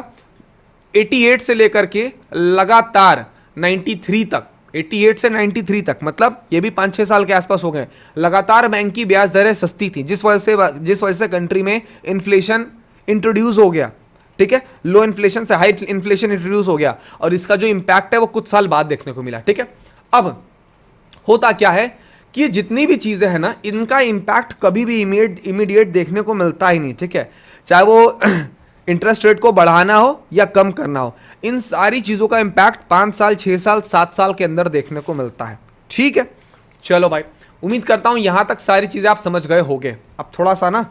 A: 88 से लेकर के लगातार 93 तक, 88 से 93 तक, मतलब ये भी 5-6 साल के आसपास हो गए, लगातार बैंक की ब्याज दरें सस्ती थी, जिस वजह से कंट्री में इन्फ्लेशन इंट्रोड्यूस हो गया। ठीक है, लो इन्फ्लेशन से हाई इन्फ्लेशन इंट्रोड्यूस हो गया, और इसका जो इंपैक्ट है वो कुछ साल बाद देखने को मिला। ठीक है, अब होता क्या है कि ये जितनी भी चीजें हैं ना, इनका इंपैक्ट कभी भी इमीडिएट देखने को मिलता ही नहीं। ठीक है, चाहे वो इंटरेस्ट रेट को बढ़ाना हो या कम करना हो, इन सारी चीज़ों का इंपैक्ट 5 साल, 6 साल, 7 साल के अंदर देखने को मिलता है। ठीक है, चलो भाई, उम्मीद करता हूं यहां तक सारी चीज़ें आप समझ गए होंगे। अब थोड़ा सा ना,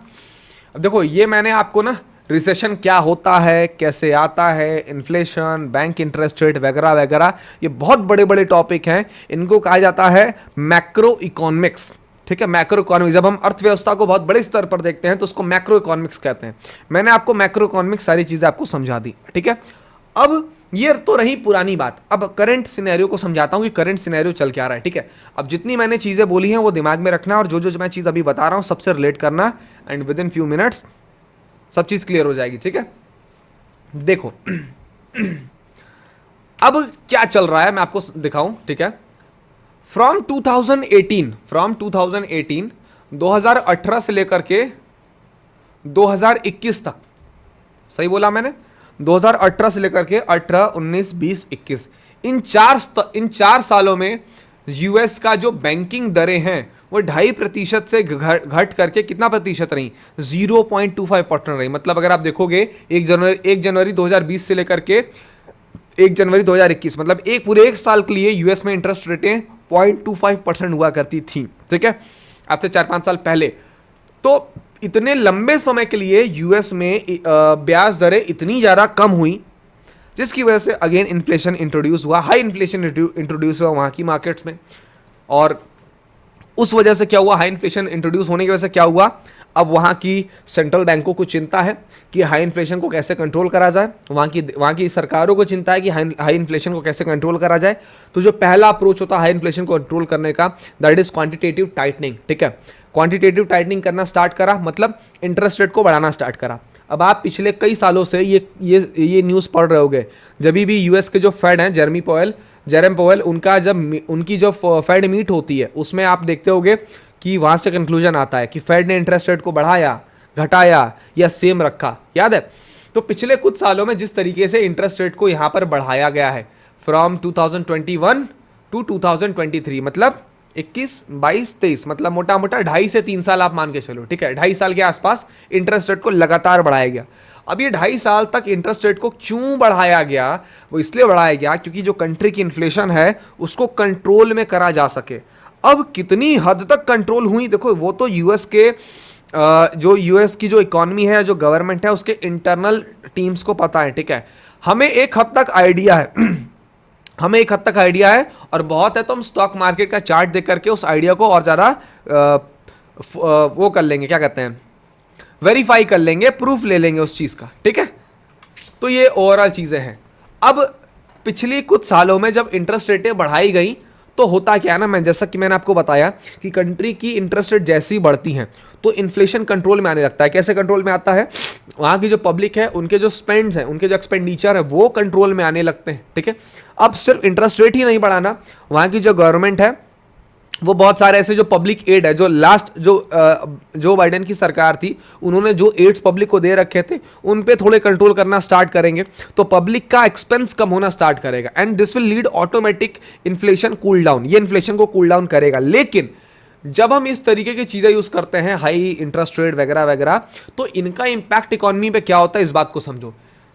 A: अब देखो ये मैंने आपको ना रिसेशन क्या होता है, कैसे आता है, इन्फ्लेशन, बैंक इंटरेस्ट रेट वगैरह वगैरह, ये बहुत बड़े बड़े टॉपिक हैं, इनको कहा जाता है मैक्रो इकोनॉमिक्स। ठीक है। मैक्रो इकोनॉमिक्स, जब हम अर्थव्यवस्था को बहुत बड़े स्तर पर देखते हैं तो उसको मैक्रो इकोनॉमिक्स कहते हैं। मैंने आपको मैक्रो इकोनॉमिक्स सारी चीजें आपको समझा दी, ठीक है। अब ये तो रही पुरानी बात, अब करंट सिनेरियो को समझाता हूं कि करंट सिनेरियो चल क्या रहा है, ठीक है। अब जितनी मैंने चीजें बोली हैं वो दिमाग में रखना, और जो जो मैं चीज अभी बता रहा हूं सबसे रिलेट करना, and with in few minutes सब चीज क्लियर हो जाएगी, ठीक है। देखो अब क्या चल रहा है मैं आपको दिखाऊं, ठीक है। फ्रॉम 2018 2018 से लेकर के 2021 तक, सही बोला मैंने, 2018 से लेकर के 18, 19, 20, 21, इन चार सालों में यूएस का जो बैंकिंग दरें हैं वो 2.5% से घट करके कितना प्रतिशत रही, 0.25% रही। मतलब अगर आप देखोगे 1 जनवरी 2020 से लेकर के 1 जनवरी 2021, मतलब पूरे एक साल के लिए यूएस में इंटरेस्ट रेटें 0.25% हुआ करती थी, ठीक है, आज से 4-5 साल पहले। तो इतने लंबे समय के लिए यूएस में ब्याज दरें इतनी ज़्यादा कम हुई, जिसकी वजह से अगेन इन्फ्लेशन इंट्रोड्यूस हुआ, हाई इन्फ्लेशन इंट्रोड्यूस हुआ वहाँ की मार्केट्स में। और उस वजह से क्या हुआ, हाई इन्फ्लेशन इंट्रोड्यूस होने की वजह से क्या हुआ, अब वहाँ की सेंट्रल बैंकों को चिंता है कि हाई इन्फ्लेशन को कैसे कंट्रोल करा जाए, वहाँ की सरकारों को चिंता है कि हाई इन्फ्लेशन को कैसे कंट्रोल करा जाए। तो जो पहला अप्रोच होता है हाई इन्फ्लेशन को कंट्रोल करने का, दैट इज क्वांटिटेटिव टाइटनिंग, ठीक है। क्वांटिटेटिव टाइटनिंग करना स्टार्ट करा, मतलब इंटरेस्ट रेट को बढ़ाना स्टार्ट करा। अब आप पिछले कई सालों से ये न्यूज़ पढ़ रहे होगे, जब भी यूएस के जो फेड हैं जेरम पोवेल, उनकी जो फेड मीट होती है उसमें आप देखते होगे कि वहाँ से कंक्लूजन आता है कि फेड ने इंटरेस्ट रेट को बढ़ाया, घटाया या सेम रखा, याद है। तो पिछले कुछ सालों में जिस तरीके से इंटरेस्ट रेट को यहाँ पर बढ़ाया गया है, फ्रॉम 2021 टू 2023, मतलब 21, 22, 23, मतलब मोटा मोटा 2.5 से 3 साल आप मान के चलो, ठीक है। 2.5 साल के आसपास इंटरेस्ट रेट को लगातार बढ़ाया गया। अब ये 2.5 साल तक इंटरेस्ट रेट को क्यों बढ़ाया गया, वो इसलिए बढ़ाया गया क्योंकि जो कंट्री की इन्फ्लेशन है उसको कंट्रोल में करा जा सके। अब कितनी हद तक कंट्रोल हुई, देखो वो तो यूएस की जो इकोनॉमी है, जो गवर्नमेंट है, उसके इंटरनल टीम्स को पता है, ठीक है। हमें एक हद तक आइडिया है और बहुत है तो हम स्टॉक मार्केट का चार्ट देख करके उस आइडिया को और ज़्यादा वो कर लेंगे, क्या कहते हैं, वेरीफाई कर लेंगे, प्रूफ ले लेंगे उस चीज़ का, ठीक है। तो ये ओवरऑल चीज़ें हैं। अब पिछली कुछ सालों में जब इंटरेस्ट रेटें बढ़ाई गई तो होता क्या है ना, जैसा कि मैंने आपको बताया कि कंट्री की इंटरेस्ट रेट जैसी बढ़ती हैं तो इन्फ्लेशन कंट्रोल में आने लगता है। कैसे कंट्रोल में आता है, वहाँ की जो पब्लिक है उनके जो स्पेंड्स हैं, उनके जो एक्सपेंडिचर है वो कंट्रोल में आने लगते हैं, ठीक है। अब सिर्फ इंटरेस्ट रेट ही नहीं बढ़ाना, वहाँ की जो गवर्नमेंट है वो बहुत सारे ऐसे जो पब्लिक एड है, जो लास्ट जो बाइडेन की सरकार थी उन्होंने जो एड्स पब्लिक को दे रखे थे उन पे थोड़े कंट्रोल करना स्टार्ट करेंगे, तो पब्लिक का एक्सपेंस कम होना स्टार्ट करेगा, and this will lead automatic inflation cool down, ये इन्फ्लेशन को कूल डाउन करेगा। लेकिन जब हम इस तरीके की चीजें यूज करते हैं, हाई इंटरेस्ट रेट वगैरह वगैरह, तो इनका इंपैक्ट इकोनॉमी पे क्या होता है इस बात को समझो।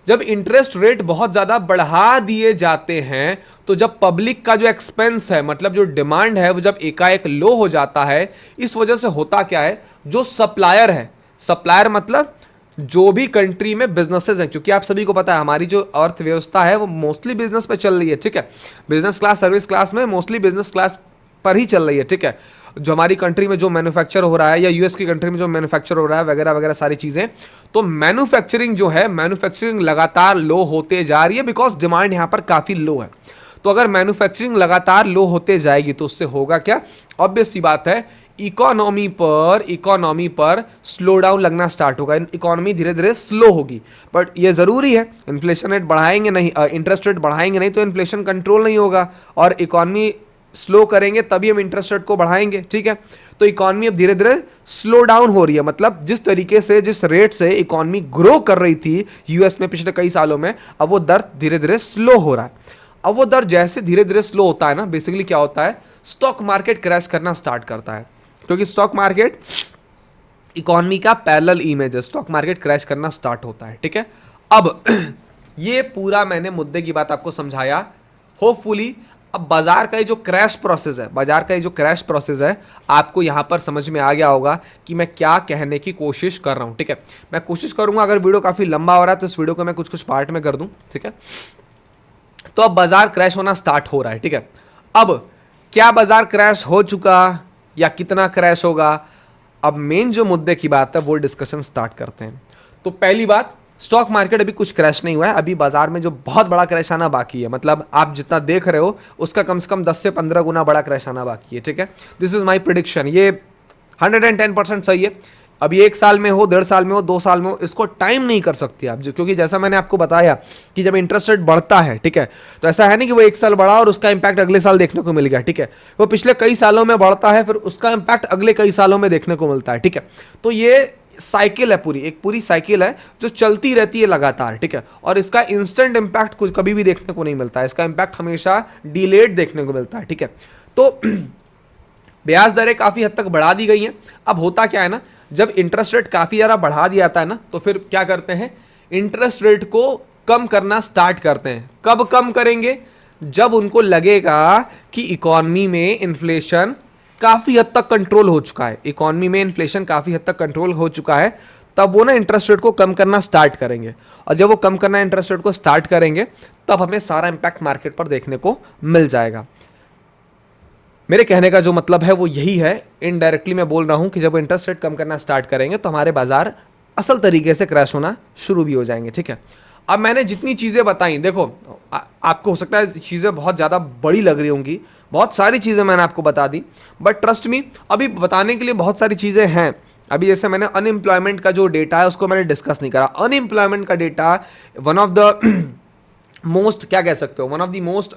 A: जब इंटरेस्ट रेट बहुत ज्यादा बढ़ा दिए जाते हैं तो जब पब्लिक का जो एक्सपेंस है, मतलब जो डिमांड है, वो जब एकाएक लो हो जाता है, इस वजह से होता क्या है, जो सप्लायर है, सप्लायर मतलब जो भी कंट्री में बिजनेसेस हैं, क्योंकि आप सभी को पता है हमारी जो अर्थव्यवस्था है वो मोस्टली बिजनेस पे चल रही है, ठीक है। बिजनेस क्लास सर्विस क्लास में मोस्टली बिजनेस क्लास पर ही चल रही है, ठीक है। जो हमारी कंट्री में जो मैन्युफैक्चर हो रहा है या यूएस की कंट्री में जो मैन्युफैक्चर हो रहा है वगैरह वगैरह सारी चीजें, तो मैन्युफैक्चरिंग जो है, मैन्युफैक्चरिंग लगातार लो होते जा रही है बिकॉज डिमांड यहां पर काफी लो है। तो अगर मैन्युफैक्चरिंग लगातार लो होते जाएगी तो उससे होगा क्या, ऑब्वियस सी बात है, इकोनॉमी पर स्लो डाउन लगना स्टार्ट होगा, इकोनॉमी धीरे धीरे स्लो होगी। बट ये जरूरी है, इन्फ्लेशन रेट बढ़ाएंगे नहीं, इंटरेस्ट रेट बढ़ाएंगे नहीं तो इन्फ्लेशन कंट्रोल नहीं होगा, और इकोनॉमी स्लो करेंगे तभी हम इंटरेस्ट रेट को बढ़ाएंगे, ठीक है। तो इकोनॉमी अब धीरे धीरे स्लो डाउन हो रही है, मतलब जिस तरीके से, जिस रेट से इकोनॉमी ग्रो कर रही थी यूएस में पिछले कई सालों में, अब वो दर धीरे धीरे स्लो हो रहा है। अब वो दर जैसे धीरे धीरे स्लो होता है ना, बेसिकली क्या होता है, स्टॉक मार्केट क्रैश करना स्टार्ट करता है, क्योंकि स्टॉक मार्केट इकोनॉमी का पैरेलल इमेज है, स्टॉक मार्केट क्रैश करना स्टार्ट होता है, ठीक है। अब ये पूरा मैंने मुद्दे की बात आपको समझाया, होपफुली अब बाजार का ये जो क्रैश प्रोसेस है, आपको यहां पर समझ में आ गया होगा कि मैं क्या कहने की कोशिश कर रहा हूं, ठीक है। मैं कोशिश करूंगा अगर वीडियो काफी लंबा हो रहा है तो इस वीडियो को मैं कुछ कुछ पार्ट में कर दूं, ठीक है। तो अब बाजार क्रैश होना स्टार्ट हो रहा है, ठीक है। अब क्या बाजार क्रैश हो चुका, या कितना क्रैश होगा। अब मेन जो मुद्दे की बात है वो डिस्कशन स्टार्ट करते हैं। तो पहली बात, स्टॉक मार्केट अभी कुछ क्रैश नहीं हुआ है, अभी बाजार में जो बहुत बड़ा क्रैश आना बाकी है, मतलब आप जितना देख रहे हो उसका कम से कम 10 से 15 गुना बड़ा क्रैश आना बाकी है, ठीक है। दिस इज माई प्रिडिक्शन, ये 110% सही है। अभी 1 साल में हो, 1.5 साल में हो, 2 साल में हो, इसको टाइम नहीं कर सकती आप, क्योंकि जैसा मैंने आपको बताया कि जब इंटरेस्ट रेट बढ़ता है, ठीक है, तो ऐसा है नहीं कि वो 1 साल बढ़ा और उसका इंपैक्ट अगले साल देखने को मिल गया, ठीक है। वो पिछले कई सालों में बढ़ता है, फिर उसका इंपैक्ट अगले कई सालों में देखने को मिलता है, ठीक है। तो ये साइकिल है, एक पूरी साइकिल है जो चलती रहती है लगातार, ठीक है। और इसका इंस्टेंट इंपैक्ट कुछ कभी भी देखने को नहीं मिलता है, इसका इंपैक्ट हमेशा डिलेड देखने को मिलता है, ठीक है। तो ब्याज दरें काफी हद तक बढ़ा दी गई हैं। अब होता क्या है ना, जब इंटरेस्ट रेट काफी ज्यादा बढ़ा दिया जाता है ना, तो फिर क्या करते हैं, इंटरेस्ट रेट को कम करना स्टार्ट करते हैं। कब कम करेंगे, जब उनको लगेगा कि इकोनॉमी में इन्फ्लेशन काफी हद तक कंट्रोल हो चुका है, इकोनॉमी में इन्फ्लेशन काफी हद तक कंट्रोल हो चुका है, तब वो ना इंटरेस्ट रेट को कम करना स्टार्ट करेंगे। और जब वो कम करना इंटरेस्ट रेट को स्टार्ट करेंगे, तब हमें सारा इंपैक्ट मार्केट पर देखने को मिल जाएगा। मेरे कहने का जो मतलब है वो यही है, इनडायरेक्टली मैं बोल रहा हूं कि जब इंटरेस्ट रेट कम करना स्टार्ट करेंगे तो हमारे बाजार असल तरीके से क्रैश होना शुरू भी हो जाएंगे, ठीक है। अब मैंने जितनी चीजें बताई, देखो आपको हो सकता है चीजें बहुत ज्यादा बड़ी लग रही होंगी, बहुत सारी चीजें मैंने आपको बता दी, बट ट्रस्ट मी अभी बताने के लिए बहुत सारी चीजें हैं। अभी जैसे मैंने अनएम्प्लॉयमेंट का जो डेटा है उसको मैंने डिस्कस नहीं करा। अनएम्प्लॉयमेंट का data one of the most, क्या कह सकते हो, one of the most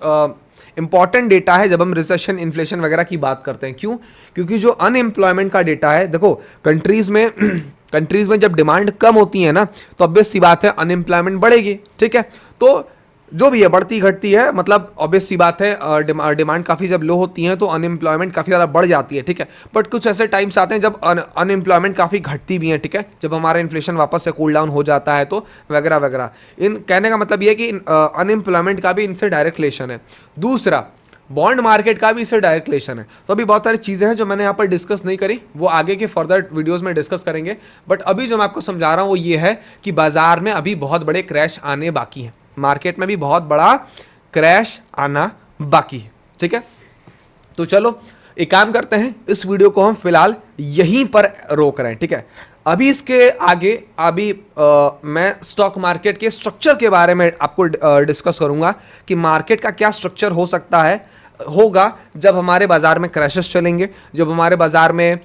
A: important data है जब हम रिसेशन, इन्फ्लेशन वगैरह की बात करते हैं। क्यों? क्योंकि जो अनएम्प्लॉयमेंट का डेटा है, देखो कंट्रीज में जब डिमांड कम होती है ना, तो ऑब्वियस सी बात है अनएम्प्लॉयमेंट बढ़ेगी, ठीक है। तो जो भी है बढ़ती घटती है, मतलब ऑब्वियस सी बात है, डिमांड काफ़ी जब लो होती है तो अनएम्प्लॉयमेंट काफ़ी ज़्यादा बढ़ जाती है, ठीक है। बट कुछ ऐसे टाइम्स आते हैं जब अनएम्प्लॉयमेंट काफ़ी घटती भी है, ठीक है, जब हमारा इन्फ्लेशन वापस से कूल डाउन हो जाता है तो वगैरह वगैरह। इन कहने का मतलब ये है कि अनएम्प्लॉयमेंट का भी इनसे डायरेक्ट रिलेशन है। दूसरा, बॉन्ड मार्केट का भी इससे डायरेक्ट रिलेशन है। तो अभी बहुत सारी चीज़ें हैं जो मैंने यहाँ पर डिस्कस नहीं करी, वो आगे के फर्दर वीडियोस में डिस्कस करेंगे। बट अभी जो मैं आपको समझा रहा हूँ वो ये है कि बाजार में अभी बहुत बड़े क्रैश आने बाकी हैं, मार्केट में भी बहुत बड़ा क्रैश आना बाकी है, ठीक है। तो चलो एक काम करते हैं, इस वीडियो को हम फिलहाल यहीं पर रोक रहे हैं, ठीक है। अभी इसके आगे मैं स्टॉक मार्केट के स्ट्रक्चर के बारे में आपको डिस्कस करूंगा कि मार्केट का क्या स्ट्रक्चर हो सकता है, होगा जब हमारे बाजार में क्रैशेस चलेंगे, जब हमारे बाजार में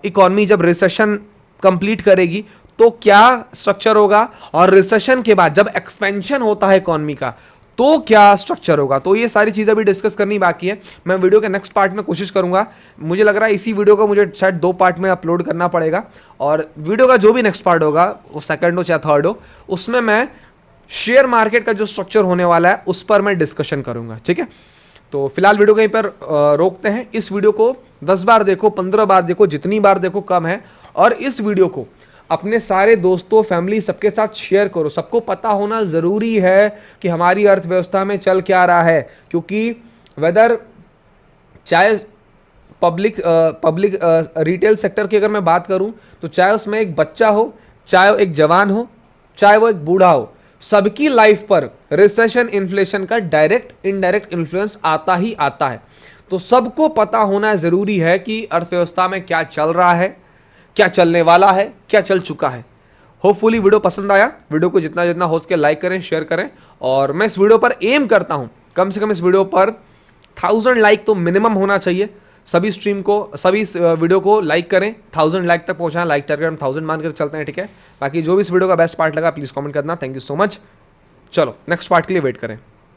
A: इकोनॉमी जब रिसेशन कंप्लीट करेगी तो क्या स्ट्रक्चर होगा, और रिसेशन के बाद जब एक्सपेंशन होता है इकोनॉमी का तो क्या स्ट्रक्चर होगा। तो ये सारी चीजें भी डिस्कस करनी बाकी है। मैं वीडियो के नेक्स्ट पार्ट में कोशिश करूंगा, मुझे लग रहा है इसी वीडियो को मुझे शायद 2 पार्ट में अपलोड करना पड़ेगा, और वीडियो का जो भी नेक्स्ट पार्ट होगा, वो सेकंड हो चाहे थर्ड हो, उसमें मैं शेयर मार्केट का जो स्ट्रक्चर होने वाला है उस पर मैं डिस्कशन करूंगा, ठीक है। तो फिलहाल वीडियो कहीं पर रोकते हैं। इस वीडियो को 10 बार देखो, 15 बार देखो, जितनी बार देखो कम है, और इस वीडियो को अपने सारे दोस्तों, फैमिली, सबके साथ शेयर करो। सबको पता होना ज़रूरी है कि हमारी अर्थव्यवस्था में चल क्या रहा है, क्योंकि वेदर चाहे पब्लिक रिटेल सेक्टर की अगर मैं बात करूं, तो चाहे उसमें एक बच्चा हो, चाहे वो एक जवान हो, चाहे वो एक बूढ़ा हो, सबकी लाइफ पर रिसेशन, इन्फ्लेशन का डायरेक्ट इनडायरेक्ट इन्फ्लुएंस आता ही आता है। तो सबको पता होना ज़रूरी है कि अर्थव्यवस्था में क्या चल रहा है, क्या चलने वाला है, क्या चल चुका है। होपफुली वीडियो पसंद आया। वीडियो को जितना जितना हो सके लाइक करें, शेयर करें, और मैं इस वीडियो पर एम करता हूं कम से कम इस वीडियो पर 1000 लाइक तो मिनिमम होना चाहिए। सभी वीडियो को लाइक करें, 1000 लाइक तक पहुंचाएं। लाइक टारगेट हम 1000 मानकर चलते हैं, ठीक है। बाकी जो भी इस वीडियो का बेस्ट पार्ट लगा प्लीज कमेंट करना। Thank you so much. चलो नेक्स्ट पार्ट के लिए वेट करें।